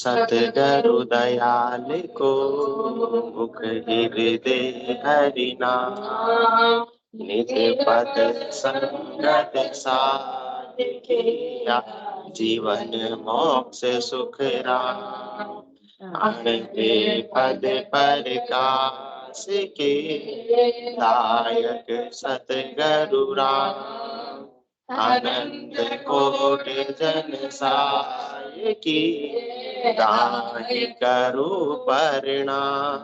सतगुरु दयाल को मुख हृदय हरिना निज पद संगत साधिकिया जीवन मोक्ष सुख राम अनते पद प्रकाश के दायक सतगुरु राम अनंत कोटि जन साय की दाहि करु परिणाम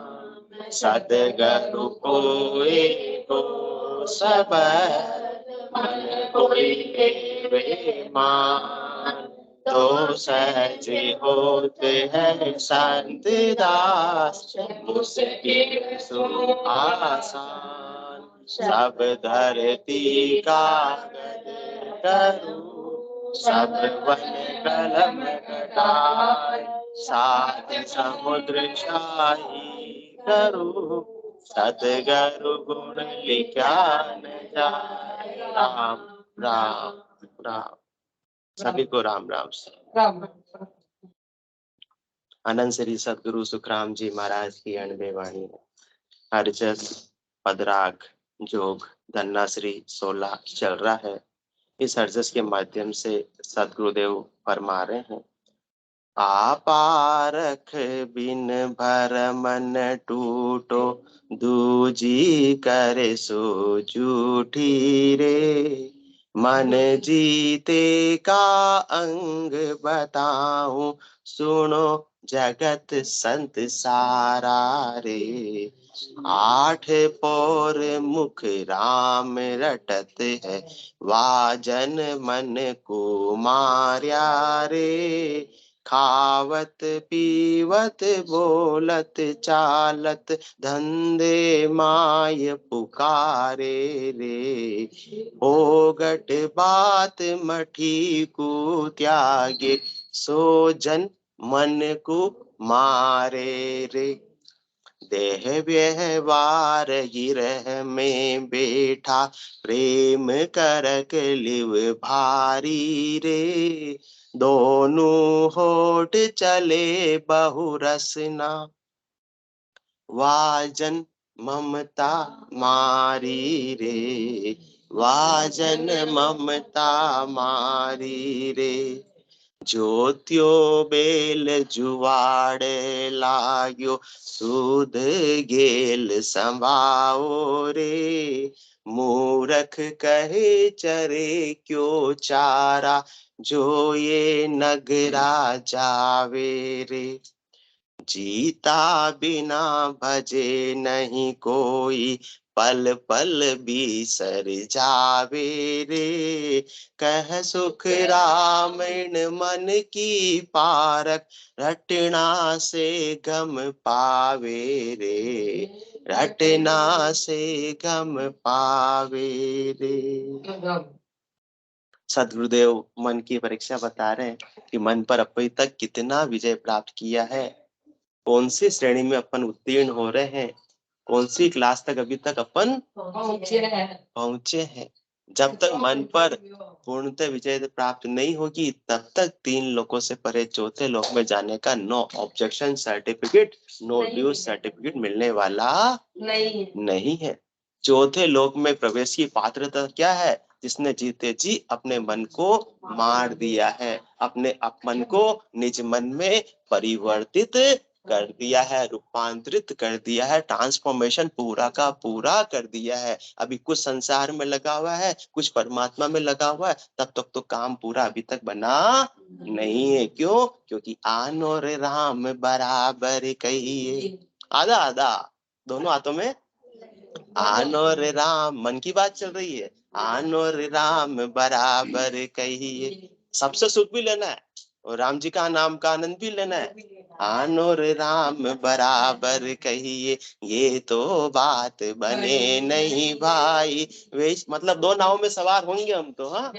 सतगुरु कोई को सब मन कोई वे मान तो सहज होते हैं संत दास मुश्किल सो आसान सब धरती कागज करूं सब वन कलम कटाए साथ समुद्र शाही करूं सतगुरु गुण लिखा न जाए राम राम राम। सभी को राम राम राम। अनंत श्री सदगुरु सुखराम जी महाराज की अणबे वाणी है। हरजस पदराग जोग धन्ना श्री 16 चल रहा है। इस हरजस के माध्यम से सदगुरुदेव फरमा रहे हैं, आपारख बिन भर मन टूटो दूजी करे सो झूठी रे मन जीते का अंग बताऊं सुनो जगत संत सारा रे 8 पौर मुख राम रटत है वाजन मन को मार्या रे खावत पीवत बोलत चालत धंधे माय पुकारे रे ओगट बात मठी को त्यागे सो जन मन को मारे रे देह व्यवहार गिरह में बैठा प्रेम करक लिव भारी रे दोनों होठ चले बहुरसना वाजन ममता मारी रे वाजन ममता मारी रे ज्योत्यो बेल जुवाड़े लाग्यो सुध गेल संभाओ रे मूरख कहे चरे क्यों चारा जो ये नगरा जावे रे जीता बिना भजे नहीं कोई पल पल बिसर जावे रे कह सुख रामन मन की पारक रटना से गम पावे रे रटना से गम पावे रे। सदगुरुदेव मन की परीक्षा बता रहे हैं कि मन पर अभी तक कितना विजय प्राप्त किया है, कौन सी श्रेणी में अपन उत्तीर्ण हो रहे हैं, कौन सी क्लास तक अभी तक अपन पहुंचे हैं। जब तक मन पर पूर्णतः विजय प्राप्त नहीं होगी तब तक 3 लोकों से परे चौथे लोक में जाने का no objection certificate no dues certificate मिलने वाला नहीं है। चौथे लोक में प्रवेश की पात्रता क्या है? जिसने जीते जी अपने मन को मार दिया है, अपने मन को निज मन में परिवर्तित कर दिया है, रूपांतरित कर दिया है, ट्रांसफॉर्मेशन पूरा का पूरा कर दिया है। अभी कुछ संसार में लगा हुआ है, कुछ परमात्मा में लगा हुआ है, तब तक तो काम पूरा अभी तक बना नहीं है। क्यों? क्योंकि आन और राम बराबर कहिए, आधा आधा दोनों हाथों में आन और राम, मन की बात चल रही है, आन और राम बराबर कहिए। सबसे सुख भी लेना है और राम जी का नाम का आनंद भी लेना है। आन और राम बराबर कहिए ये तो बात बने नहीं भाई। वे मतलब 2 नाव में सवार होंगे हम तो, हाँ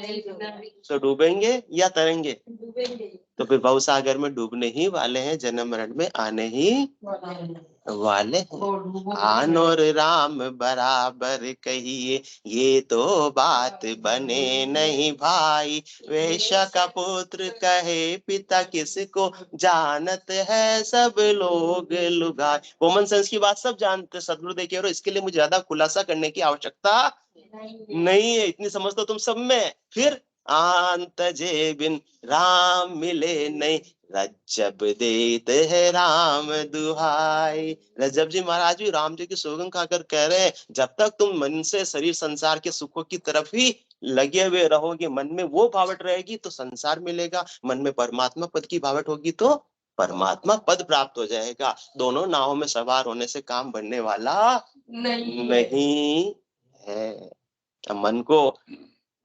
तो डूबेंगे या तरेंगे? तो फिर भवसागर में डूबने ही वाले हैं, जन्म मरण में आने ही वाले हैं। आन और राम बराबर कहिए, ये तो बात बने नहीं भाई। वेश्या का पुत्र कहे पिता किसको, जानत है सब लोग लुगाई। कॉमन सेंस की बात सब जानते सदगुरु देखिए, और इसके लिए मुझे ज्यादा खुलासा करने की आवश्यकता नहीं है, इतनी समझ तो तुम सब में। फिर आंत जे बिन राम मिले नहीं, रज्जब देते है राम दुहाई। रज्जब जी महाराज भी राम जी की सौगंध खाकर कह रहे हैं, जब तक तुम मन से शरीर संसार के सुखों की तरफ ही लगे हुए रहोगे, मन में वो भावट रहेगी तो संसार मिलेगा, मन में परमात्मा पद की भावट होगी तो परमात्मा पद प्राप्त हो जाएगा। दोनों नावों में सवार होने से काम बनने वाला नहीं है। मन को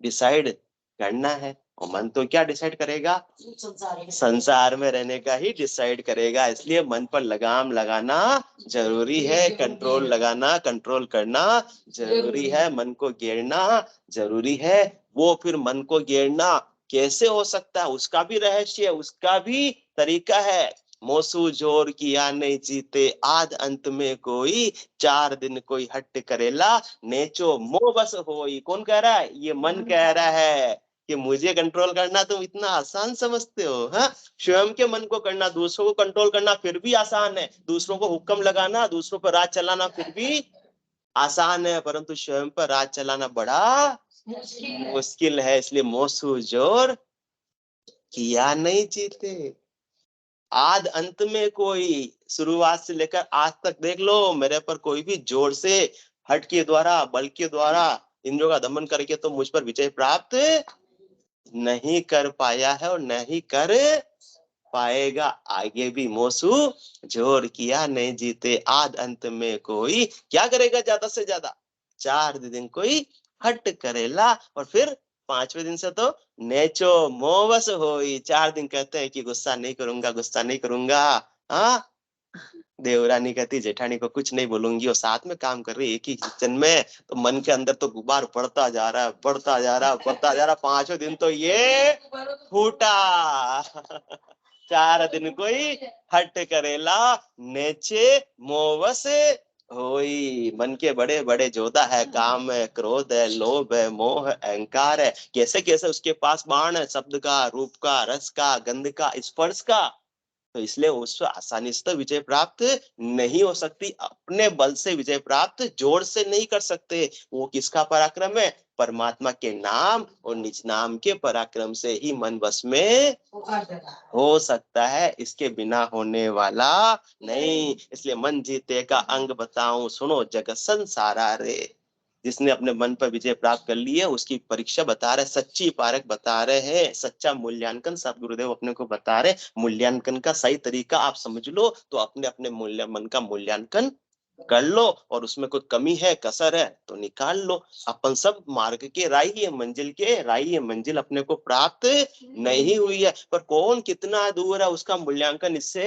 डिसाइड करना है, और मन तो क्या डिसाइड करेगा, संसार में रहने का ही डिसाइड करेगा। इसलिए मन पर लगाम लगाना जरूरी है, कंट्रोल लगाना, कंट्रोल करना जरूरी है, मन को गिरना जरूरी है। वो फिर मन को गिरना कैसे हो सकता है, उसका भी रहस्य, उसका भी तरीका है। मोसू जोर किया नहीं जीते, आद अंत में कोई, 4 दिन कोई हट करेला, नेचो मोह बस होई। कौन कह रहा है, ये मन कह रहा है कि मुझे कंट्रोल करना तुम इतना आसान समझते हो। हाँ, स्वयं के मन को करना, दूसरों को कंट्रोल करना फिर भी आसान है, दूसरों को हुक्म लगाना, दूसरों पर राज चलाना फिर भी आसान है, परंतु स्वयं पर राज चलाना बड़ा मुश्किल है। इसलिए मोसू जोर किया नहीं जीते, आद अंत में कोई, शुरुआत से लेकर आज तक देख लो, मेरे पर कोई भी जोर से हट के द्वारा, बल के द्वारा, इंद्रियों का दमन करके तो मुझ पर विजय प्राप्त नहीं कर पाया है और नहीं कर पाएगा आगे भी। मोसू जोर किया नहीं जीते, आद अंत में कोई, क्या करेगा ज्यादा से ज्यादा, 4 दिन कोई हट करेला, और फिर 5वें दिन से तो नेचो मोवस होई। 4 दिन कहते हैं कि गुस्सा नहीं करूंगा, गुस्सा नहीं करूंगा। हाँ, देवरानी कहती जेठानी को कुछ नहीं बोलूंगी, और साथ में काम कर रही एक ही किचन में, तो मन के अंदर तो गुबार बढ़ता जा रहा है, बढ़ता जा रहा है, बढ़ता जा रहा है। 5वें दिन तो ये फूटा। 4 दिन कोई हट करेला, नेचे मोवस होई। मन के बड़े बड़े जोधा है, काम है, क्रोध है, लोभ है, मोह है, अहंकार है, कैसे कैसे उसके पास बाण है, शब्द का, रूप का, रस का, गंध का, स्पर्श का। तो इसलिए उससे आसानी से तो विजय प्राप्त नहीं हो सकती, अपने बल से विजय प्राप्त जोर से नहीं कर सकते। वो किसका पराक्रम है, परमात्मा के नाम और निज नाम के पराक्रम से ही मन वश में हो सकता है, इसके बिना होने वाला नहीं। इसलिए मन जीते का अंग बताऊं, सुनो जगत संसारा रे। जिसने अपने मन पर विजय प्राप्त कर ली है, उसकी परीक्षा बता रहे, सच्ची पारख बता रहे हैं, सच्चा मूल्यांकन सब गुरुदेव अपने को बता रहे। मूल्यांकन का सही तरीका आप समझ लो तो अपने अपने मन का मूल्यांकन कर लो, और उसमें कोई कमी है, कसर है तो निकाल लो। अपन सब मार्ग के राही है, मंजिल के राही है, मंजिल अपने को प्राप्त नहीं हुई है, पर कौन कितना दूर है उसका मूल्यांकन इससे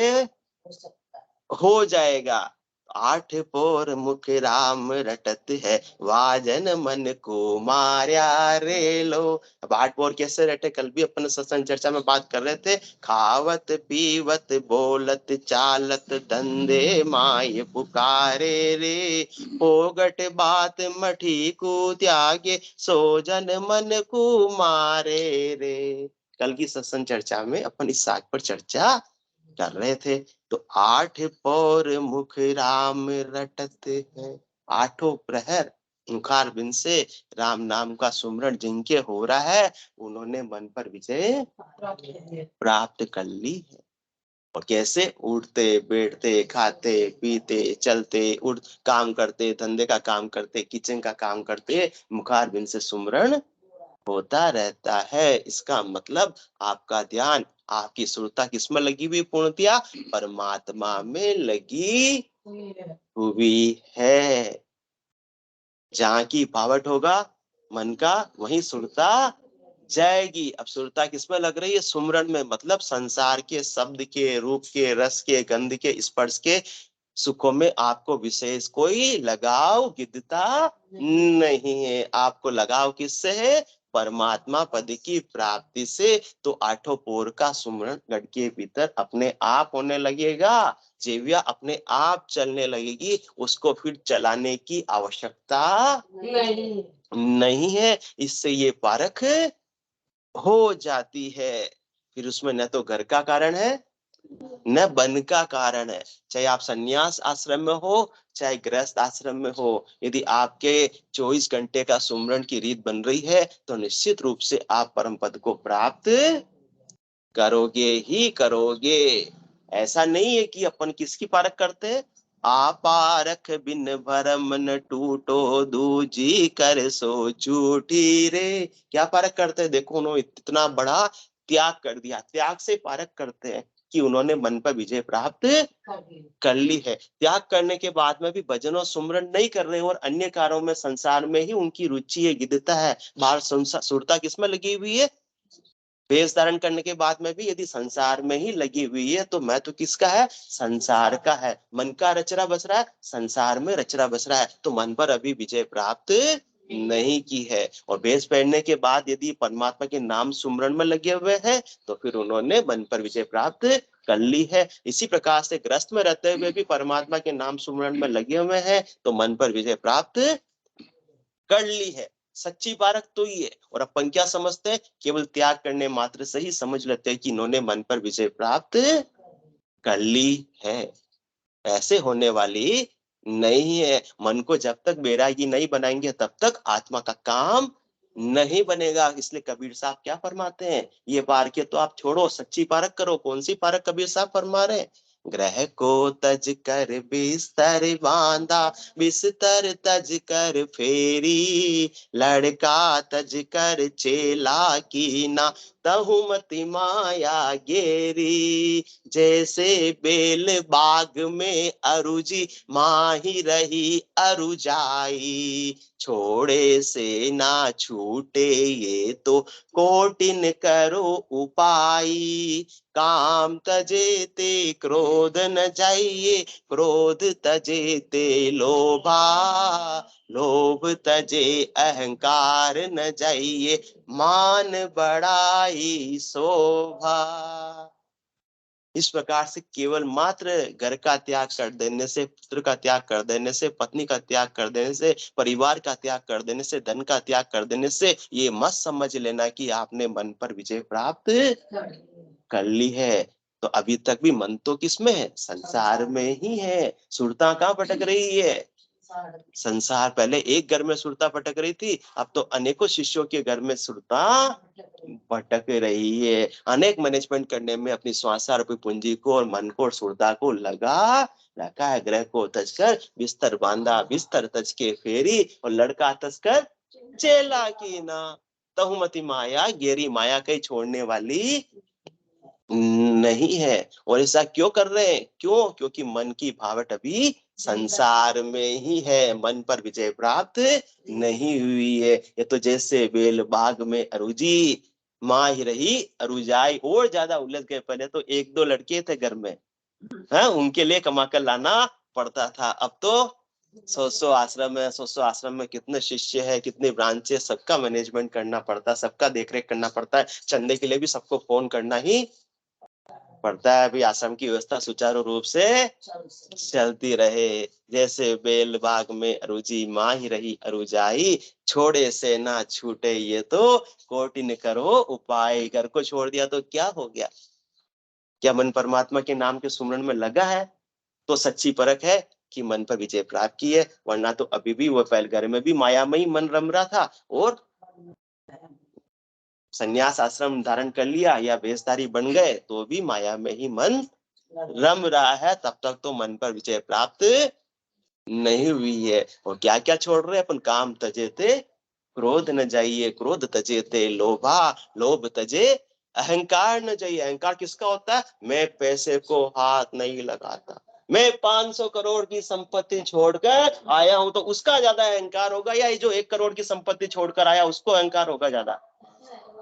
हो जाएगा। 8 पोर मुख राम रटत है, वाजन मन को मार्या रे लो। अब 8 पोर कैसे रटे, कल भी अपन सत्संग चर्चा में बात कर रहे थे। खावत पीवत बोलत चालत, धंधे माय पुकारे रे। पोगट बात मठी को त्यागे, सोजन मन को मारे रे। कल की सत्संग चर्चा में अपन इस साग पर चर्चा कर रहे थे। तो 8 पौर मुख राम रटत है, 8 प्रहर मुखार बिन से राम नाम का सुमरण जिनके हो रहा है, उन्होंने मन पर विजय प्राप्त कर ली है। और कैसे, उठते बैठते खाते पीते चलते उठ काम करते, धंधे का काम करते, किचन का काम करते, मुखार बिन से सुमरण होता रहता है। इसका मतलब आपका ध्यान, आपकी सुरता किसमें लगी हुई, पूर्णतया परमात्मा में लगी हुई है। जहाँ की पावट होगा मन का, वहीं सुरता जाएगी। अब सुरता किसमें लग रही है, सुमरन में, मतलब संसार के शब्द के, रूप के, रस के, गंध के, स्पर्श के सुखों में आपको विशेष कोई लगाव गिद्धता नहीं है। आपको लगाव किससे है, परमात्मा पद की प्राप्ति से तो आठों पोर का सुमरण गढ़ के भीतर अपने आप होने लगेगा। जीविया अपने आप चलने लगेगी, उसको फिर चलाने की आवश्यकता नहीं है। इससे ये पारख हो जाती है। फिर उसमें न तो घर का कारण है न बन का कारण है। चाहे आप सन्यास आश्रम में हो चाहे गृहस्थ आश्रम में हो, यदि आपके 24 घंटे का सुमरण की रीत बन रही है तो निश्चित रूप से आप परम पद को प्राप्त करोगे ही करोगे। ऐसा नहीं है कि अपन किसकी पारख करते हैं। आपारख बिन भरम न टूटो दूजी कर सो झूठी रे। क्या पारख करते हैं? देखो उन्होंने इतना बड़ा त्याग कर दिया, त्याग से पारख करते हैं कि उन्होंने मन पर विजय प्राप्त कर ली है। त्याग करने के बाद में भी भजन और सुमरन नहीं कर रहे और अन्य कार्यों में संसार में ही उनकी रुचि है, गिद्धता है। बाहर सुरता किसमें लगी हुई है? वेश धारण करने के बाद में भी यदि संसार में ही लगी हुई है तो मैं तो किसका है? संसार का है। मन का रचरा बस रहा है, संसार में रचरा बस रहा है, तो मन पर अभी विजय प्राप्त नहीं की है। और वेश पहनने के बाद यदि परमात्मा के नाम सुमरण में लगे हुए हैं तो फिर उन्होंने मन पर विजय प्राप्त कर ली है। इसी प्रकार से ग्रस्त में रहते हुए भी परमात्मा के नाम सुमरण में लगे हुए हैं तो मन पर विजय प्राप्त कर ली है। सच्ची पारख तो ही है। और अपन क्या समझते हैं? केवल त्याग करने मात्र से ही समझ लेते हैं कि इन्होंने मन पर विजय प्राप्त कर ली है। ऐसे होने वाली नहीं है। मन को जब तक बैरागी नहीं बनाएंगे तब तक आत्मा का काम नहीं बनेगा। इसलिए कबीर साहब क्या फरमाते हैं? ये पारख तो आप छोड़ो, सच्ची पारख करो। कौन सी पारख कबीर साहब फरमा रहे हैं? ग्रह को तज कर बिस्तर बांधा, बिस्तर तज कर फेरी, लड़का तज कर चेला कीना, तहु मति माया गेरी। जैसे बेल बाग में अरुजी, माही रही अरुजाई, छोड़े से ना छूटे ये तो कोटिन करो उपाय। काम तजे ते क्रोध न जाइए, क्रोध तजे ते लोभा, लोभ तजे अहंकार न जाइए, मान बड़ाई शोभा। इस प्रकार से केवल मात्र घर का त्याग कर देने से, पुत्र का त्याग कर देने से, पत्नी का त्याग कर देने से, परिवार का त्याग कर देने से, धन का त्याग कर देने से ये मत समझ लेना कि आपने मन पर विजय प्राप्त कर ली है। तो अभी तक भी मन तो किसमें है? संसार में ही है। सुरता कहाँ भटक रही है? संसार। पहले एक घर में सुरता भटक रही थी, अब तो अनेकों शिष्यों के घर में सुरता भटक रही है। अनेक मैनेजमेंट करने में अपनी स्वास्थ्य पूंजी को और मन को और सुरता को लगा रखा है। ग्रह को तजकर बिस्तर बांधा, बिस्तर तज के फेरी, और लड़का तजकर चेला की ना, तहुमति माया गेरी। माया कहीं छोड़ने वाली नहीं है। और ऐसा क्यों कर रहे हैं? क्यों? क्योंकि मन की भावट अभी संसार में ही है, मन पर विजय प्राप्त नहीं हुई है। ये तो जैसे बेल बाग में अरुजी, माँ ही रही अरुजाई। और ज्यादा उलझ गए। पहले तो एक दो लड़के थे घर में, हाँ, उनके लिए कमा कर लाना पड़ता था। अब तो 100 आश्रम है, 100 आश्रम में कितने शिष्य है, कितने ब्रांचेस, सबका मैनेजमेंट करना पड़ता है, सबका देखरेख करना पड़ता है। चंदे के लिए भी सबको फोन करना ही पड़ता है। अभी आश्रम की व्यवस्था सुचारू रूप से चलती रहे। जैसे बेल बाग में अरुजी, माँ ही रही अरुजाई, छोड़े से ना छूटे ये तो कोटिन करो उपाय। घर को छोड़ दिया तो क्या हो गया? क्या मन परमात्मा के नाम के सुमरण में लगा है? तो सच्ची परख है कि मन पर विजय प्राप्त की है। वरना तो अभी भी वो पहले घर में भी माया में ही मन रम रहा था, और संन्यास आश्रम धारण कर लिया या वेशधारी बन गए तो भी माया में ही मन रम रहा है। तब तक तो मन पर विजय प्राप्त नहीं हुई है। और क्या क्या छोड़ रहे हैं अपन? काम तजे थे क्रोध न जाइए, क्रोध तजे थे लोभा, लोभ तजे अहंकार न जाइए। अहंकार किसका होता है? मैं पैसे को हाथ नहीं लगाता, मैं 500 करोड़ की संपत्ति छोड़कर आया हूं, तो उसका ज्यादा अहंकार होगा, या ये जो 1 करोड़ की संपत्ति छोड़कर आया उसको अहंकार होगा ज्यादा?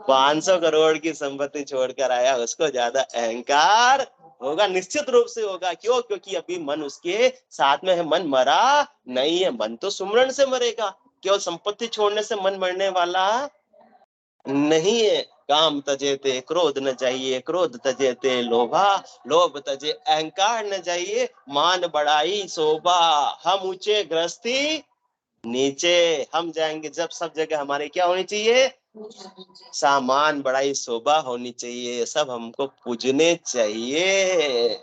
500 करोड़ की संपत्ति छोड़कर आया उसको ज्यादा अहंकार होगा, निश्चित रूप से होगा। क्यों? क्योंकि अभी मन उसके साथ में है। मन मरा नहीं है। मन तो सुमरण से मरेगा। केवल संपत्ति छोड़ने से मन मरने वाला नहीं है। काम तजेते क्रोध न चाहिए, क्रोध तजेते लोभा, लोभ तजे अहंकार न चाहिए, मान बढ़ाई शोभा। हम ऊंचे गृहस्थी नीचे, हम जाएंगे जब सब जगह हमारे क्या होनी चाहिए, सामान बढ़ाई शोभा होनी चाहिए, सब हमको पूजने चाहिए।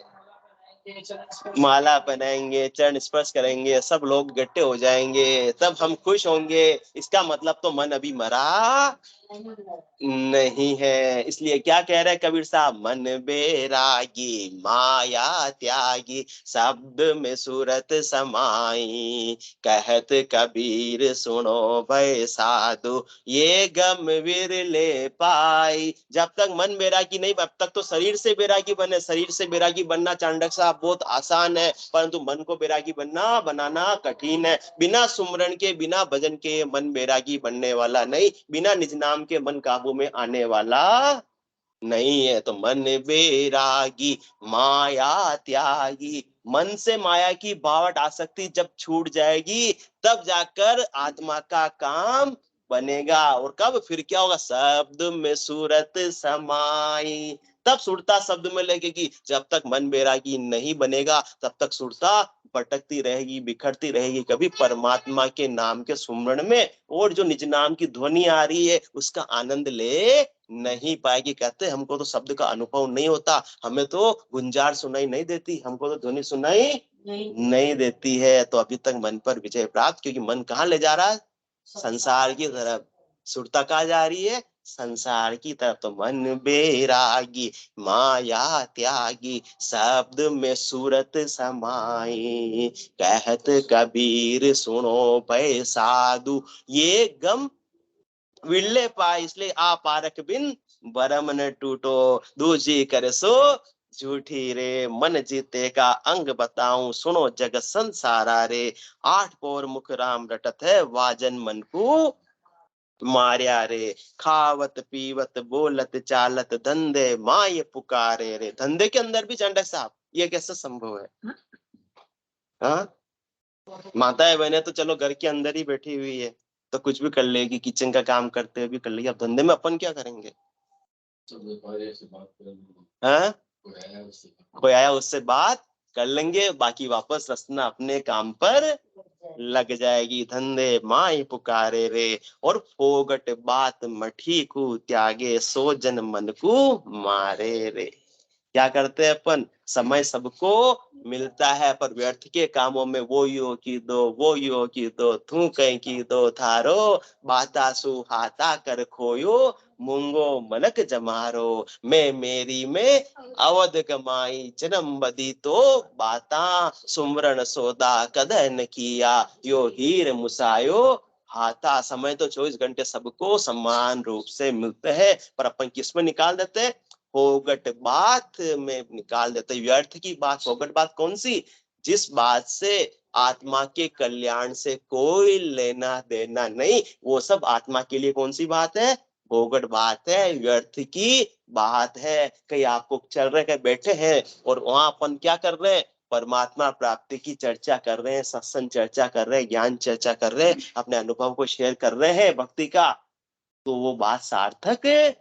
माला पहनाएंगे, चरण स्पर्श करेंगे, सब लोग इकट्ठे हो जाएंगे, तब हम खुश होंगे। इसका मतलब तो मन अभी मरा नहीं है। इसलिए क्या कह रहे हैं कबीर साहब, मन बैरागी माया त्यागी, शब्द में सूरत समाई, कहत कबीर सुनो भय साधु, ये गम विरले पाई। जब तक मन बैरागी नहीं, अब तक तो शरीर से बैरागी बने। शरीर से बैरागी बनना चांडक साहब बहुत आसान है, परंतु मन को बैरागी बनाना कठिन है। बिना सुमरण के, बिना भजन के मन बैरागी बनने वाला नहीं, बिना निज नाम के मन काबू में आने वाला नहीं है। तो मन बैरागी माया त्यागी, मन से माया की बावट आसक्ति जब छूट जाएगी, तब जाकर आत्मा का काम बनेगा। और कब फिर क्या होगा, शब्द में सूरत समाई, तब सुरता शब्द में लगेगी। जब तक मन बैरागी नहीं बनेगा, तब तक सुरता भटकती रहेगी, बिखरती रहेगी, कभी परमात्मा के नाम के सुमरण में और जो निज नाम की ध्वनि आ रही है उसका आनंद ले नहीं पाएगी। कहते हमको तो शब्द का अनुभव नहीं होता, हमें तो गुंजार सुनाई नहीं देती, हमको तो ध्वनि सुनाई नहीं देती है। तो अभी तक मन पर विजय प्राप्त, क्योंकि मन कहाँ ले जा रहा है, संसार की तरफ। सुरता कहाँ जा रही है, संसार की तरफ। तो मन बैरागी माया त्यागी, शब्द में सूरत समाई, कहत कबीर सुनो भय साधु, ये गम विरले पाए। इसलिए आ पारक बिन बरम न टूटो, दूजी करे सो झूठी रे, मन जीते का अंग बताऊं, सुनो जग संसारा रे, आठ पौर मुख राम रटत है, वाजन मन को मार्या रे, खावत पीवत बोलत चालत धंधे माय पुकारे रे। धंधे के अंदर भी चंडक साहब, ये कैसे संभव है? हाँ, माताएं बहने तो चलो घर के अंदर ही बैठी हुई है तो कुछ भी कर लेगी, किचन का काम करते हुए भी कर लेगी, अब धंधे में अपन क्या करेंगे? हाँ, कोई आया उससे बात कर लेंगे, बाकी वापस रसना अपने काम पर लग जाएगी। धंधे माई पुकारे रे, और फोगट बात मठी को त्यागे, सो जन मन को मारे रे। क्या करते हैं अपन, समय सबको मिलता है, पर व्यर्थ के कामों में वो यो की दो, वो यो की दो, तू कहीं की दो थारो, बाता सुहाता कर खोयो, मुंगो मनक जमारो, मैं मेरी में अवध कमाई, जन्म बदी तो बाता, सुमरण सोदा कदह न किया, यो हीर मुसायो हाथा। समय तो 24 घंटे सबको समान रूप से मिलते हैं, पर अपन किसमें निकाल देते हैं, फोगट बात में निकाल देते। व्यर्थ की बात, फोगट बात कौन सी, जिस बात से आत्मा के कल्याण से कोई लेना देना नहीं, वो सब आत्मा के लिए कौन सी बात है, फोगट बात है, व्यर्थ की बात है। कहीं आपको चल रहे, कहीं बैठे हैं और वहां अपन क्या कर रहे हैं, परमात्मा प्राप्ति की चर्चा कर रहे हैं, सत्संग चर्चा कर रहे हैं, ज्ञान चर्चा कर रहे हैं, अपने अनुभव को शेयर कर रहे हैं भक्ति का, तो वो बात सार्थक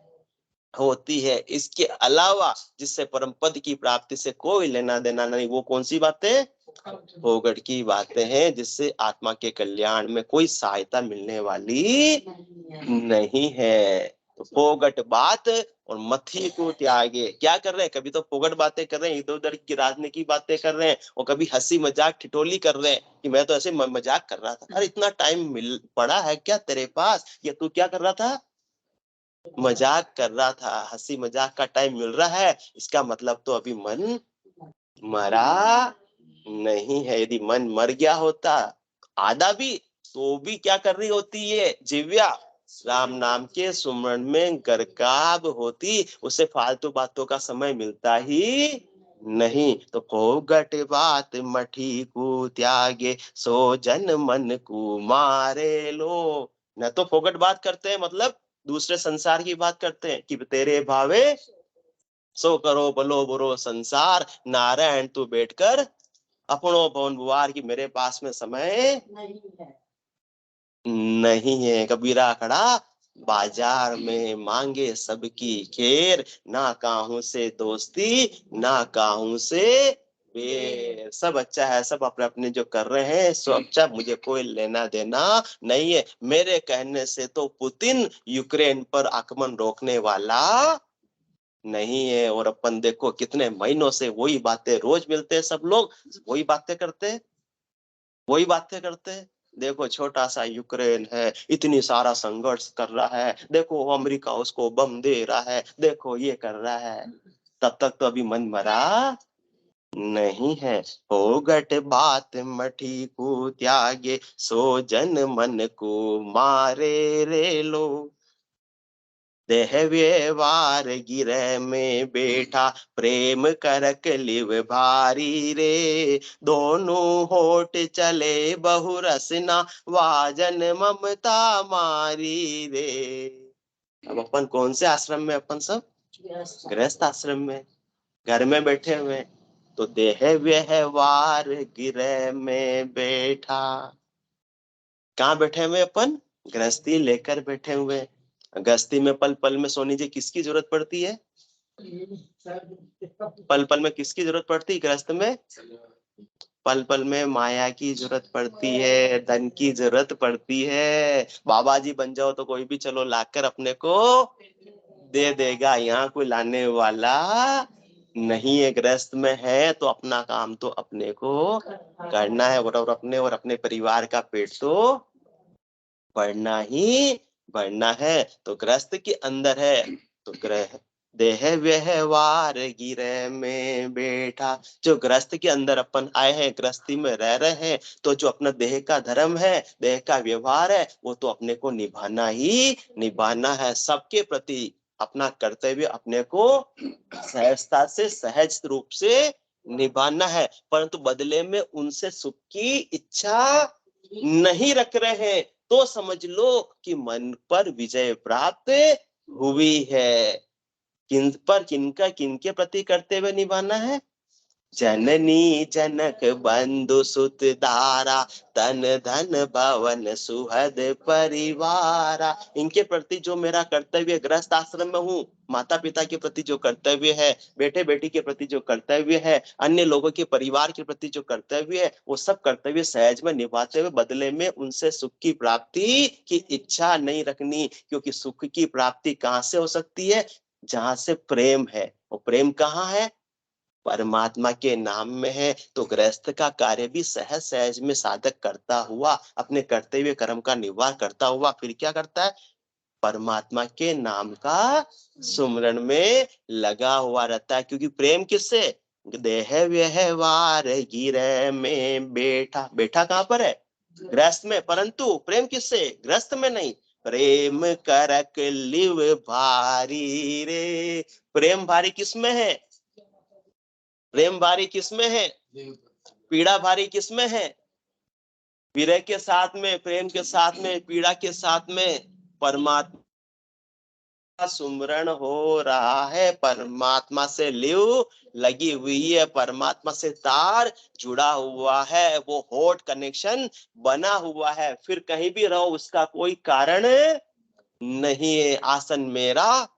होती है। इसके अलावा जिससे परम पद की प्राप्ति से कोई लेना देना नहीं, वो कौन सी बातें, फोगट की बातें हैं, जिससे आत्मा के कल्याण में कोई सहायता मिलने वाली नहीं है। तो फोगट बात और मथी को त्यागे। क्या कर रहे हैं, कभी तो फोगट बातें कर रहे हैं, इधर उधर की राजनीति की बातें कर रहे हैं, और कभी हंसी मजाक ठिठोली कर रहे हैं कि मैं तो ऐसे मजाक कर रहा था। अरे इतना टाइम मिल पड़ा है क्या तेरे पास, या तू क्या कर रहा था, मजाक कर रहा था। हंसी मजाक का टाइम मिल रहा है, इसका मतलब तो अभी मन मरा नहीं है। यदि मन मर गया होता आधा भी, तो भी क्या कर रही होती है जिव्या, राम नाम के सुमरण में गरकाब होती, उसे फालतू बातों का समय मिलता ही नहीं। तो फोगट बात मठी को त्यागे, सो जन मन को मारे लो। न तो फोगट बात करते हैं, मतलब दूसरे संसार की बात करते हैं कि तेरे भावे सो करो भलो बुरो संसार, नारायण तू बैठकर अपनो भवन बुआर, की मेरे पास में समय नहीं है। कबीरा खड़ा बाजार में मांगे सबकी खैर, ना काहू से दोस्ती ना काहू से बैर। सब अच्छा है, सब अपने अपने जो कर रहे हैं सो अच्छा, मुझे कोई लेना देना नहीं है। मेरे कहने से तो पुतिन यूक्रेन पर आक्रमण रोकने वाला नहीं है। और अपन देखो कितने महीनों से वही बातें, रोज मिलते हैं सब लोग, वही बातें करते हैं, वही बातें करते हैं। देखो छोटा सा यूक्रेन है, इतनी सारा संघर्ष कर रहा है, देखो अमेरिका उसको बम दे रहा है, देखो ये कर रहा है। तब तक तो अभी मन मरा नहीं है। हो घट बात मठी को त्यागे, सो जन मन को मारे रे लो। देह व्यवहार गिरह में बैठा, प्रेम करक लिव भारी रे। दोनों होठ चले बहु रसना, वाजन ममता मारी रे। अब अपन कौन से आश्रम में, अपन सब गृहस्थ आश्रम में, घर में बैठे हुए। तो देह व्यवहार गिरह में बैठा, कहाँ बैठे हुए अपन, गृहस्थी लेकर बैठे हुए। गृहस्थी में पल पल में सोनी जी किसकी जरूरत पड़ती है, पल पल में किसकी जरूरत पड़ती है गृहस्थ में, पल पल में माया की जरूरत पड़ती है, धन की जरूरत पड़ती है। बाबा जी बन जाओ तो कोई भी चलो लाकर अपने को दे देगा, यहाँ कोई लाने वाला नहीं है। गृहस्थ में है तो अपना काम तो अपने को करना है, और अपने और अपने परिवार का पेट तो बढ़ना ही बढ़ना है। तो गृहस्थ के अंदर है तो ग्रह देह व्यवहार गिरह में बैठा। जो गृहस्थ के अंदर अपन आए हैं, गृहस्थी में रह रहे हैं, तो जो अपना देह का धर्म है, देह का व्यवहार है, वो तो अपने को निभाना ही निभाना है। सबके प्रति अपना कर्तव्य अपने को सहजता से, सहज रूप से निभाना है, परंतु बदले में उनसे सुख की इच्छा नहीं रख रहे हैं, तो समझ लो कि मन पर विजय प्राप्त हुई है। किन पर, किनका, किनके प्रति कर्तव्य निभाना है, जननी जनक बंधु सुत धारा, तन धन भवन सुहद परिवारा। इनके प्रति जो मेरा कर्तव्य, गृहस्थ आश्रम में हूँ, माता पिता के प्रति जो कर्तव्य है, बेटे बेटी के प्रति जो कर्तव्य है, अन्य लोगों के परिवार के प्रति जो कर्तव्य है, वो सब कर्तव्य सहज में निभाते हुए बदले में उनसे सुख की प्राप्ति की इच्छा नहीं रखनी। क्योंकि सुख की प्राप्ति कहाँ से हो सकती है, जहां से प्रेम है। और प्रेम कहाँ है, परमात्मा के नाम में है। तो गृहस्थ का कार्य भी सहज सहज में साधक करता हुआ, अपने कर्तव्य कर्म का निर्वाह करता हुआ फिर क्या करता है, परमात्मा के नाम का सुमरन में लगा हुआ रहता है। क्योंकि प्रेम किससे, देह व्यवहार गिरह में बैठा। बैठा कहाँ पर है, गृहस्थ में, परंतु प्रेम किससे, गृहस्थ में नहीं। प्रेम करक लिव भारी रे। प्रेम भारी किसमें है, प्रेम भारी किसमें है, पीड़ा भारी किसमें है, विरह के साथ में, प्रेम के साथ में, पीड़ा के साथ में परमात्मा सुमरण हो रहा है। परमात्मा से लिव लगी हुई है, परमात्मा से तार जुड़ा हुआ है, वो हॉट कनेक्शन बना हुआ है। फिर कहीं भी रहो उसका कोई कारण नहीं है। आसन मेरा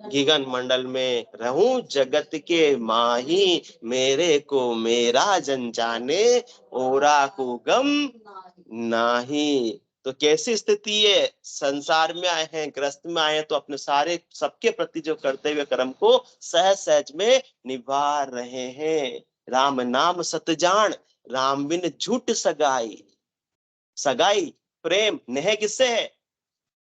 गगन मंडल में रहूं, जगत के माही, मेरे को मेरा जन जाने, ओरा को गम नाही। तो कैसी स्थिति है, संसार में आए हैं, ग्रस्त में आए हैं, तो अपने सारे सबके प्रति जो कर्तव्य कर्म को सहज सहज में निभा रहे हैं। राम नाम सत जान, राम बिन झूठ सगाई। सगाई प्रेम नेह किससे है,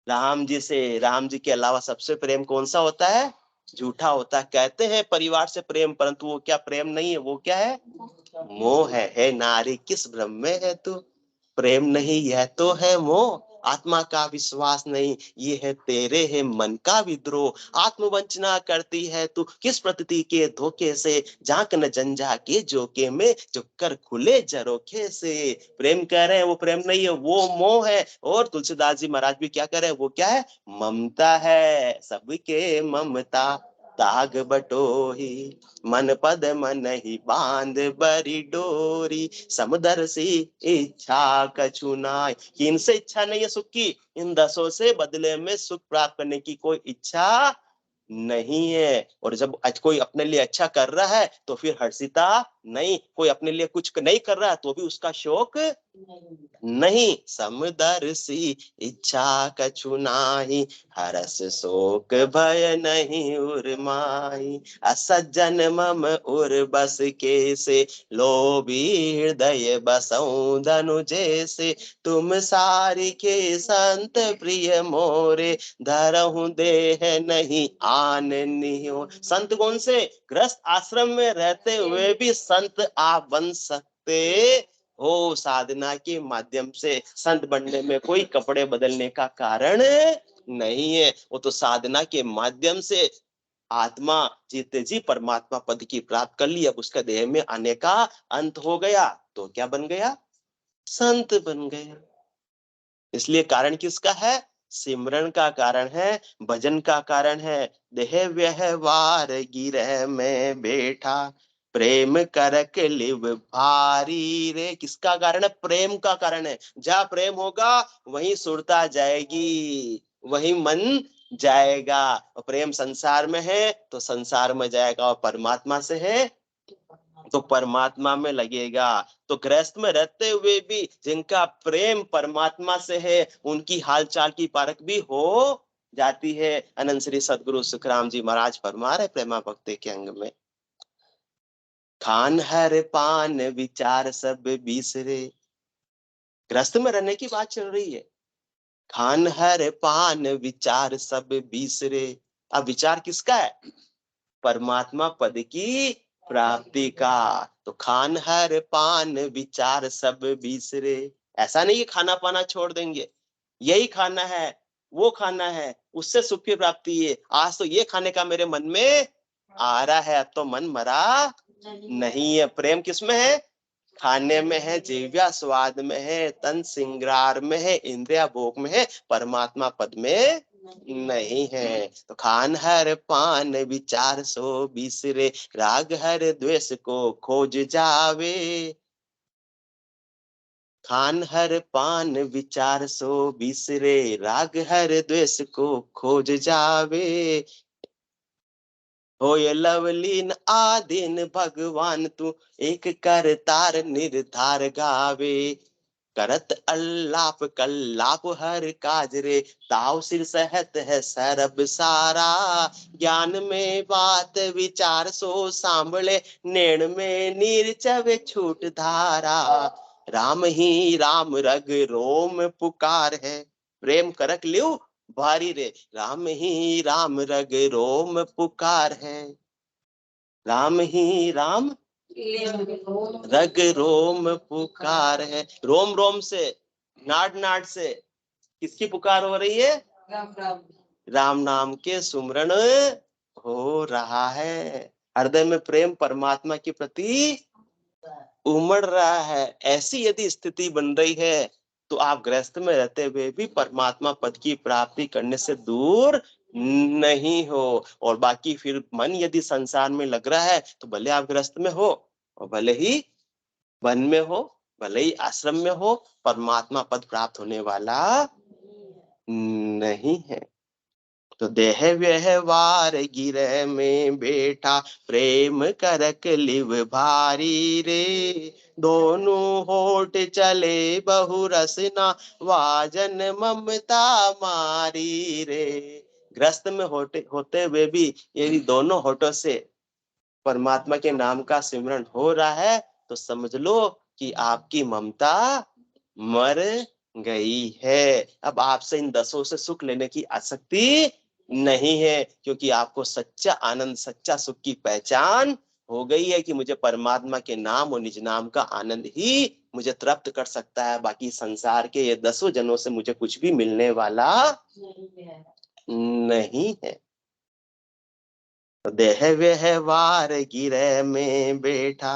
राम जी से। राम जी के अलावा सबसे प्रेम कौन सा होता है, झूठा होता है। कहते हैं परिवार से प्रेम, परंतु वो क्या प्रेम नहीं है, वो क्या है, मोह है नारी किस भ्रम में है तू। प्रेम नहीं यह तो है मोह, आत्मा का विश्वास नहीं ये है तेरे है मन का विद्रोह। आत्मवंचना करती है तू किस प्रतीति के धोखे से, झांक न जंजा के जोके में, जो कर खुले जरोखे से। प्रेम कह रहे हैं वो प्रेम नहीं है, वो मोह है। और तुलसीदास जी महाराज भी क्या कह रहे हैं, वो क्या है, ममता है, सबके ममता। ताग बटोही, मन पद मन ही बांध बरी डोरी, समुदर सी इच्छा कछु नाय। कि इनसे इच्छा नहीं है सुख की, इन 10 से बदले में सुख प्राप्त करने की कोई इच्छा नहीं है। और जब आज कोई अपने लिए अच्छा कर रहा है तो फिर हर्षिता नहीं, कोई अपने लिए कुछ नहीं कर रहा है तो भी उसका शोक नहीं। समुदर सी इच्छा कछु नाही, हरस शोक भय नहीं उर्माई। असज्जन मम उर बस के से, लोभी हृदय बसऊं धनु जैसे। तुम सारी के संत प्रिय मोरे, धरहूं देह नहीं आन नियो। संत कौन से? ग्रस्त आश्रम में रहते हुए भी संत आप बन सकते हो। साधना के माध्यम से संत बनने में कोई कपड़े बदलने का कारण नहीं है। वो तो साधना के माध्यम से आत्मा जीते जी परमात्मा पद की प्राप्त कर ली। अब उसका देह में आने का अंत हो गया तो क्या बन गया? संत बन गया। इसलिए कारण किसका है? सिमरन का कारण है, भजन का कारण है। देह व्यवहार गिरह में बैठा, प्रेम करक लिव भारी रे। किसका कारण है? प्रेम का कारण है। जहां प्रेम होगा वहीं सुरता जाएगी, वहीं मन जाएगा। और प्रेम संसार में है तो संसार में जाएगा, और परमात्मा से है तो परमात्मा में लगेगा। तो गृहस्थ में रहते हुए भी जिनका प्रेम परमात्मा से है, उनकी हालचाल की परख भी हो जाती है। अनंत श्री सदगुरु सुखराम जी महाराज फरमा रहे प्रेमा भक्ति के अंग में, खान हर पान विचार सब बिसरे। गृहस्थ में रहने की बात चल रही है। खान हर पान विचार सब बिसरे। अब विचार किसका है? परमात्मा पद की प्राप्ति का। तो खान हर पान विचार सब बिसरे। ऐसा नहीं कि खाना पाना छोड़ देंगे, यही खाना है, वो खाना है, उससे सुख की प्राप्ति है। आज तो ये खाने का मेरे मन में आ रहा है, अब तो मन मरा नहीं है। प्रेम किसमें है? खाने में है, जिव्या स्वाद में है, तन श्रृंगार में है, इंद्रिया भोग में है, परमात्मा पद में नहीं है। तो खान हर पान विचार सो बिसरे, राग हर द्वेष को खोज जावे। खान हर पान विचार सो बिसरे, राग हर द्वेष को खोज जावे। हो ये लवलीन आदिन भगवान तू, एक कर तार निर्धार गावे। करत अल्लाप कल्लाप हर काज रे, ताव सिर सहत है सरब सारा। ज्ञान में बात विचार सो सांभले, नैण में नीर चवे छूट धारा। राम ही राम रग रोम पुकार है, प्रेम करक लियो भारी रे। राम ही राम रग रोम पुकार है, राम ही राम रग रोम पुकार है। रोम रोम से, नाट नाट से किसकी पुकार हो रही है? राम नाम के सुमरण हो रहा है। हृदय में प्रेम परमात्मा के प्रति उमड़ रहा है। ऐसी यदि स्थिति बन रही है तो आप गृहस्थ में रहते हुए भी परमात्मा पद की प्राप्ति करने से दूर नहीं हो। और बाकी फिर मन यदि संसार में लग रहा है तो भले आप गृहस्थ में हो और भले ही वन में हो, भले ही आश्रम में हो, परमात्मा पद प्राप्त होने वाला नहीं है। तो देह व्यवहार गिरह में बैठा, प्रेम करक लिव भारी रे। दोनों होठ चले बहु रसना, वाजन ममता मारी रे। ग्रस्त में होते हुए भी यदि दोनों होठों से परमात्मा के नाम का सिमरन हो रहा है तो समझ लो कि आपकी ममता मर गई है। अब आपसे इन 10 से सुख लेने की आसक्ति नहीं है, क्योंकि आपको सच्चा आनंद, सच्चा सुख की पहचान हो गई है कि मुझे परमात्मा के नाम और निज नाम का आनंद ही मुझे तृप्त कर सकता है। बाकी संसार के ये 10 जनों से मुझे कुछ भी मिलने वाला नहीं है। तो देह व्यवहार गिरह में बैठा,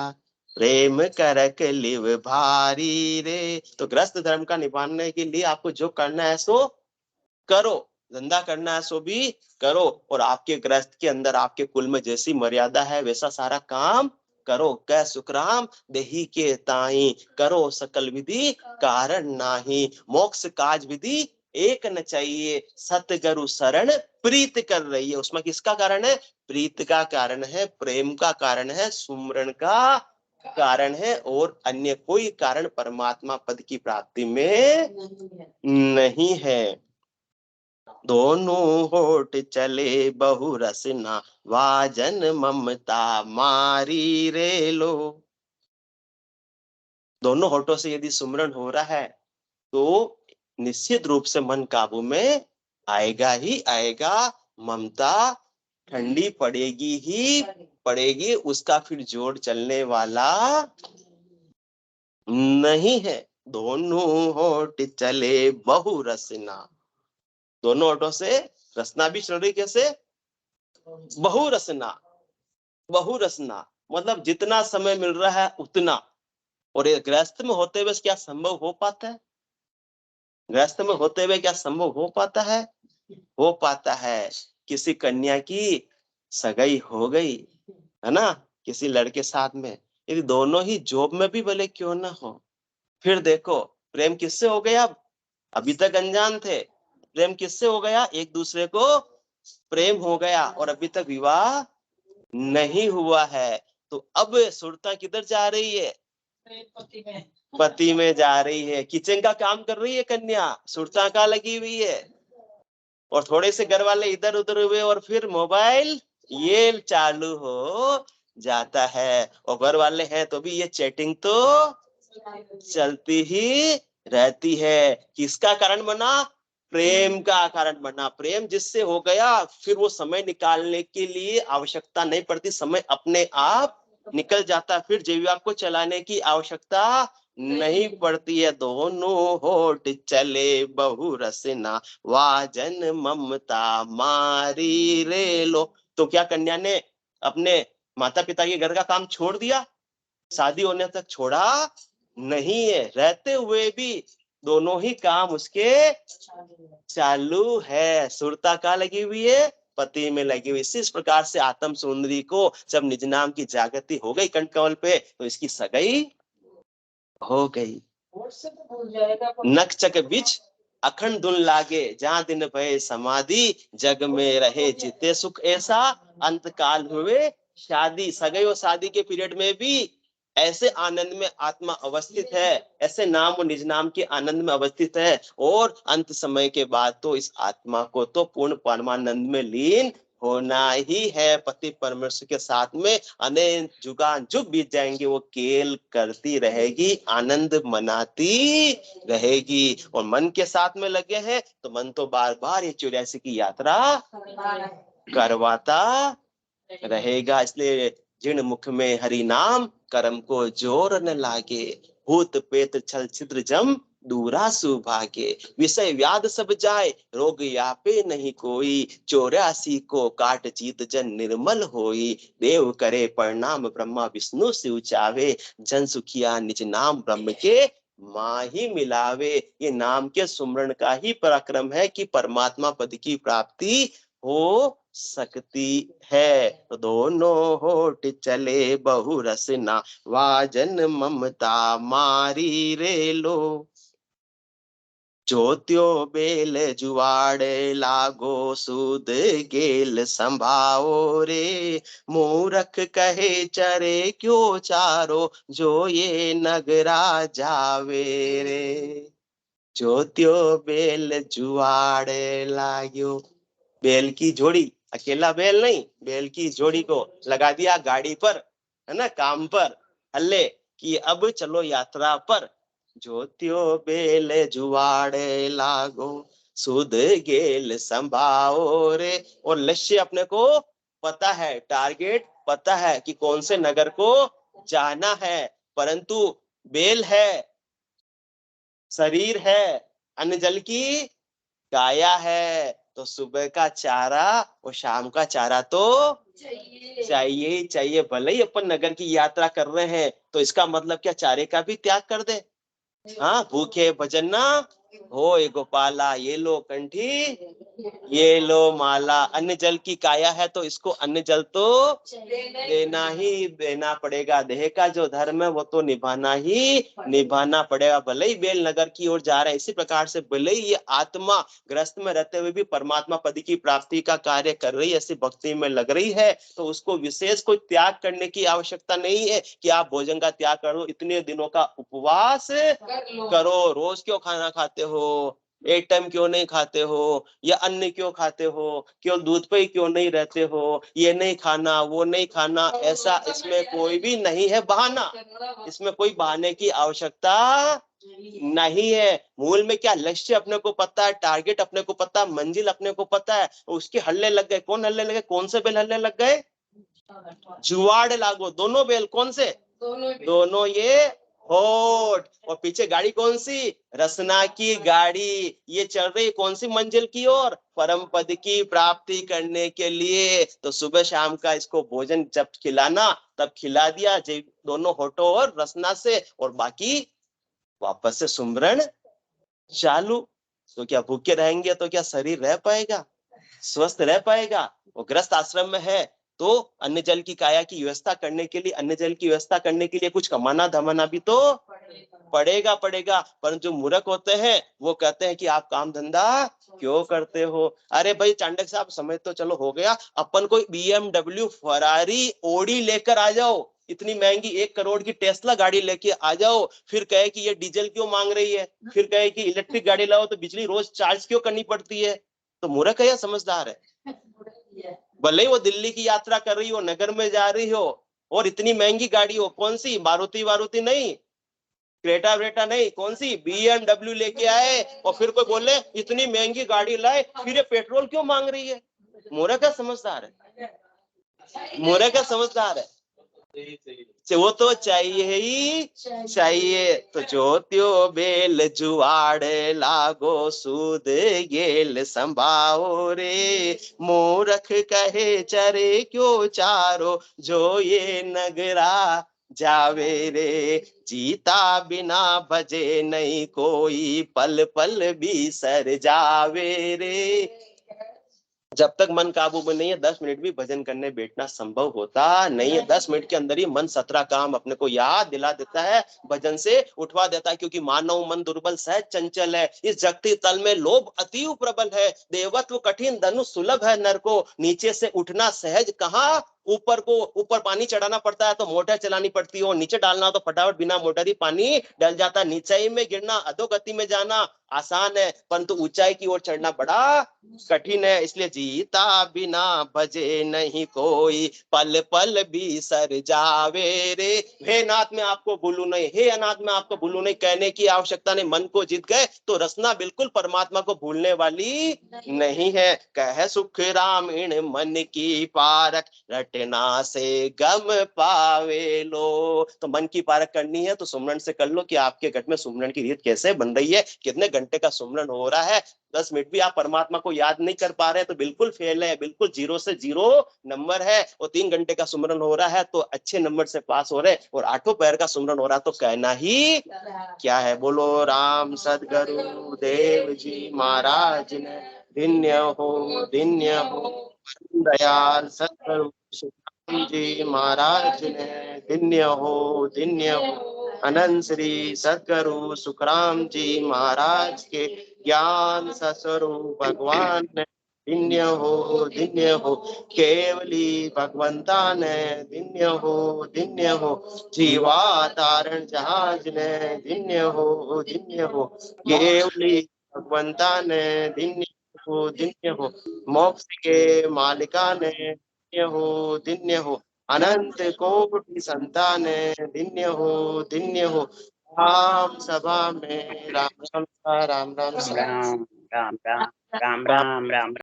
प्रेम करक लिव भारी रे। तो ग्रस्त धर्म का निभाने के लिए आपको जो करना है सो करो। धंधा करना है सो भी करो, और आपके गृहस्थ के अंदर आपके कुल में जैसी मर्यादा है वैसा सारा काम करो। कै सुखराम देही के ताई, करो सकल विधि कारण नाही, मोक्ष काज विधि एक न चाहिए, सतगुरु शरण प्रीत कर रही है। उसमें किसका कारण है? प्रीत का कारण है, प्रेम का कारण है, सुमरण का कारण है, और अन्य कोई कारण परमात्मा पद की प्राप्ति में नहीं है। दोनों होठ चले बहु रसना, वाजन ममता मारी रे लो। दोनों होठों से यदि सुमरन हो रहा है तो निश्चित रूप से मन काबू में आएगा ही आएगा। ममता ठंडी पड़ेगी ही पड़ेगी, उसका फिर जोड़ चलने वाला नहीं है। दोनों होठ चले बहु रसना, दोनों होठों से रसना भी चल रही, कैसे? बहु रसना। बहु रसना मतलब जितना समय मिल रहा है उतना। और ये गृहस्थ में होते हुए क्या संभव हो पाता है? गृहस्थ में होते हुए क्या संभव हो पाता है? हो पाता है। किसी कन्या की सगाई हो गई है ना, किसी लड़के साथ में, यदि दोनों ही जॉब में भी भले क्यों ना हो, फिर देखो प्रेम किससे हो गया? अभी तक अनजान थे, प्रेम किससे हो गया? एक दूसरे को प्रेम हो गया, और अभी तक विवाह नहीं हुआ है। तो अब सुरता किधर जा रही है? पति में जा रही है। किचन का काम कर रही है कन्या, सुरता का लगी हुई है। और थोड़े से घर वाले इधर उधर हुए और फिर मोबाइल ये चालू हो जाता है। और घर वाले हैं तो भी ये चैटिंग तो चलती ही रहती है। किसका कारण बना? प्रेम का कारण बना। प्रेम जिससे हो गया फिर वो समय निकालने के लिए आवश्यकता नहीं पड़ती, समय अपने आप निकल जाता, फिर जीविका को चलाने की आवश्यकता नहीं पड़ती है। दोनों होठ चले बहु रसना, वाजन ममता मारी रे लो। तो क्या कन्या ने अपने माता पिता के घर का काम छोड़ दिया? शादी होने तक छोड़ा नहीं है, रहते हुए भी दोनों ही काम उसके चालू है। सुरता का लगी हुई है? पति में लगी हुई। इस प्रकार से आत्म सुंदरी को जब निज नाम की जागृति हो गई कंठ कमल पे, तो इसकी सगाई हो गई। नख चक बिच अखंड धुन लागे, जहां दिन भय समाधि, जग में रहे जिते सुख ऐसा, अंत काल हुए शादी। सगाई और शादी के पीरियड में भी ऐसे आनंद में आत्मा अवस्थित है, ऐसे नाम और निज नाम के आनंद में अवस्थित है, और अंत समय के बाद तो इस आत्मा को तो पूर्ण परमानंद में लीन होना ही है। पति परमेश्वर के साथ में अनेक जुगान जुग बीत जाएंगे, वो केल करती रहेगी, आनंद मनाती रहेगी। और मन के साथ में लगे हैं तो मन तो बार बार ये 84 की यात्रा करवाता रहेगा। इसलिए जिन मुख में हरि नाम, कर्म को जोर न लागे, भूत पेत छल छिद्र जम दूरा सुभागे, विषय व्याध सब जाए, रोग यापे नहीं कोई, 84 को काट जीत जन निर्मल होई, देव करे प्रणाम ब्रह्मा विष्णु शिव चावे, जन सुखिया निज नाम ब्रह्म के माही मिलावे। ये नाम के सुमरण का ही पराक्रम है कि परमात्मा पद की प्राप्ति हो सकती है। तो दोनों होठ चले बहु रसना, वाजन ममता मारी रे लो। ज्योत्यो बेल जुआड़े लागो, सूद गेल संभाओ रे, मूरख कहे चरे क्यों चारो, जो ये नगरा जावे रे। ज्योत्यो बेल जुआड़े लागो, बैल की जोड़ी, अकेला बैल नहीं, बैल की जोड़ी को लगा दिया गाड़ी पर, है ना, काम पर, हल्ले कि अब चलो यात्रा पर। ज्योत्यो बेल जुआड़े लागो, सुध गेल संभाओ रे। और लक्ष्य अपने को पता है, टारगेट पता है कि कौन से नगर को जाना है, परंतु बेल है, शरीर है, अन्न जल की काया है, तो सुबह का चारा और शाम का चारा तो चाहिए ही चाहिए। भले ही अपन नगर की यात्रा कर रहे हैं तो इसका मतलब क्या चारे का भी त्याग कर दे? हाँ, भूखे भजन ना होय गोपाला ये लो कंठी ये लो माला। अन्न जल की काया है तो इसको अन्न जल तो देना ही देना पड़ेगा। देह का जो धर्म है वो तो निभाना ही निभाना पड़ेगा। भले ही बेल नगर की ओर जा रहे हैं, इसी प्रकार से भले ही ये आत्मा ग्रस्त में रहते हुए भी परमात्मा पद की प्राप्ति का कार्य कर रही है, ऐसी भक्ति में लग रही है, तो उसको विशेष कोई त्याग करने की आवश्यकता नहीं है कि आप भोजन का त्याग करो, इतने दिनों का उपवास करो। रोज क्यों खाना खाते हो, एक टाइम क्यों नहीं खाते हो, या अन्न क्यों खाते हो, केवल दूध पे ही क्यों नहीं रहते हो, ये नहीं खाना वो नहीं खाना, ऐसा इसमें कोई भी नहीं है बहाना। इसमें कोई बहाने की आवश्यकता नहीं है। मूल में क्या लक्ष्य अपने को पता है, टारगेट अपने को पता है, मंजिल अपने को पता है, उसके हल्ले लग गए। कौन हल्ले लगे, कौन से बेल हल्ले लग गए, जुआड़ लागो। दोनों बेल कौन से, दोनों ये होठ। और पीछे गाड़ी कौन सी, रसना की गाड़ी। ये चल रही कौन सी मंजिल की ओर, परम पद की प्राप्ति करने के लिए। तो सुबह शाम का इसको भोजन जब खिलाना तब खिला दिया, दोनों होठों और रसना से, और बाकी वापस से सुमरण चालू। तो क्या भूखे रहेंगे तो क्या शरीर रह पाएगा, स्वस्थ रह पाएगा। वो ग्रस्त आश्रम में है तो अन्न जल की काया की व्यवस्था करने के लिए, अन्न जल की व्यवस्था करने के लिए कुछ कमाना धमाना भी तो पड़ेगा। पर जो मूर्ख होते हैं वो कहते हैं कि आप काम धंधा क्यों करते हो। अरे भाई चांडक साहब, समय तो चलो हो गया, अपन कोई BMW फरारी ओडी लेकर आ जाओ, इतनी महंगी 1 करोड़ की टेस्ला गाड़ी लेके आ जाओ, फिर कहे कि ये डीजल क्यों मांग रही है, फिर कहे कि इलेक्ट्रिक गाड़ी लाओ तो बिजली रोज चार्ज क्यों करनी पड़ती है। तो मूर्ख है या समझदार है। भले ही वो दिल्ली की यात्रा कर रही हो, नगर में जा रही हो, और इतनी महंगी गाड़ी हो, कौन सी, मारुति नहीं, क्रेटा वेटा नहीं, कौन सी BMW लेके आए, और फिर कोई बोले इतनी महंगी गाड़ी लाए, फिर ये पेट्रोल क्यों मांग रही है। मूर्ख है समझदार है, मूर्ख है समझदार है। वो तो चाहिए ही चाहिए। तो ज्योतियो बेल जुआड़ लागो, सूद गेल संभाओ रे, मूर्ख कहे चरे क्यों चारो, जो ये नगरा जावे रे, जीता बिना भजे नहीं कोई, पल पल भी सर जावे रे। जब तक मन काबू में नहीं है 10 मिनट भी भजन करने बैठना संभव होता नहीं है। 10 मिनट के अंदर ही मन 17 काम अपने को याद दिला देता है, भजन से उठवा देता है। क्योंकि मानव मन दुर्बल सहज चंचल है, इस जगती तल में लोभ अति प्रबल है, देवत्व कठिन धनुष सुलभ है नर को, नीचे से उठना सहज कहाँ, ऊपर पानी चढ़ाना पड़ता है तो मोटर चलानी पड़ती है, और नीचे डालना तो फटाफट बिना मोटर ही पानी डल जाता है। नीचाई में गिरना, अधोगति में जाना आसान है, परंतु ऊंचाई की ओर चढ़ना बड़ा कठिन है। इसलिए जीता बिना भजे नहीं कोई, पल पल भी सर जावे रे। हे नाथ मैं आपको भूलू नहीं, हे अनाथ मैं आपको भूलू नहीं, कहने की आवश्यकता नहीं। मन को जीत गए तो रसना बिल्कुल परमात्मा को भूलने वाली नहीं है। कह सुख रामीण मन की पारक, रटना से गम पावे लो। तो मन की पारक करनी है तो सुमरन से कर लो कि आपके घट में सुमरन की रीत कैसे बन रही है, कितने घंटे का सुमरन हो रहा है। 10 मिनट भी आप परमात्मा को याद नहीं कर पा रहे तो बिल्कुल फेल है, बिल्कुल 0 से 0 नंबर है। और 3 घंटे का सुमरन हो रहा है तो अच्छे नंबर से पास हो रहे, और 8 पैर का सुमरन हो रहा तो कहना ही क्या है। बोलो राम सदगुरु देव जी महाराज ने धन्य हो दयाल सदगुरु सुखराम जी महाराज ने धन्य हो। अनंत श्री सदगुरु सुखराम जी महाराज के ज्ञान सस्वरूप भगवान ने धन्य हो। केवली भगवंता ने धन्य हो। जीवा तारण जहाज ने धन्य हो। केवली भगवंता ने धन्य हो। मोक्ष के मालिका ने धन्य हो। अनंत कोटि संतान धन्य हो। राम सभा में राम राम राम राम राम राम राम राम राम राम।